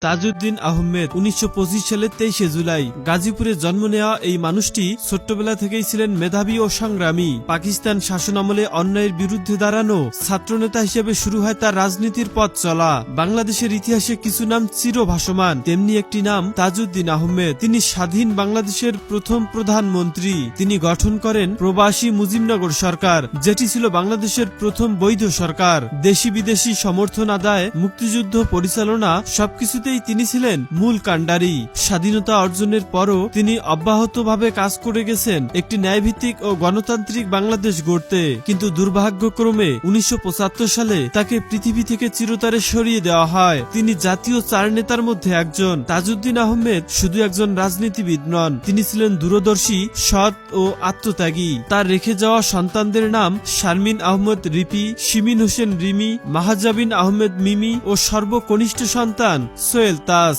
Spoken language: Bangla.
তাজউদ্দিন আহমেদ ১৯২৫ সালের ২৩ জুলাই গাজীপুরে জন্ম নেওয়া এই মানুষটি ছোট্টবেলা থেকেই ছিলেন মেধাবী ও সংগ্রামী। পাকিস্তান শাসনামলে অন্যায়ের বিরুদ্ধে দাঁড়ানো ছাত্রনেতা হিসেবে শুরু হয় তার রাজনীতির পথ চলা। বাংলাদেশের ইতিহাসে কিছু নাম চিরভাসমান, তেমনি একটি নাম তাজউদ্দিন আহমেদ। তিনি স্বাধীন বাংলাদেশের প্রথম প্রধানমন্ত্রী। তিনি গঠন করেন প্রবাসী মুজিবনগর সরকার, যেটি ছিল বাংলাদেশের প্রথম বৈধ সরকার। দেশি বিদেশি সমর্থন আদায়, মুক্তিযুদ্ধ পরিচালনা সবকিছুতেই তিনি ছিলেন মূল কাণ্ডারি। স্বাধীনতা অর্জনের পরও তিনি অব্যাহতভাবে কাজ করে গেছেন একটি ন্যায়ভিত্তিক ও গণতান্ত্রিক বাংলাদেশ গড়তে। কিন্তু দুর্ভাগ্যক্রমে ১৯৭৫ সালে তাকে পৃথিবী থেকে চিরতরে সরিয়ে দেওয়া হয়। তিনি জাতীয় চার নেতার মধ্যে একজন। তাজউদ্দিন আহমেদ শুধু একজন রাজনীতিবিদ নন, তিনি ছিলেন দূরদর্শী, সৎ ও আত্মত্যাগী। তার রেখে যাওয়া সন্তানদের নাম শারমিন আহমেদ রিপি, শিমিন হোসেন রিমি, মাহাজাবিন আহমেদ মিমি ও সর্বকনিষ্ঠ সন্তান সোহেল তাজ।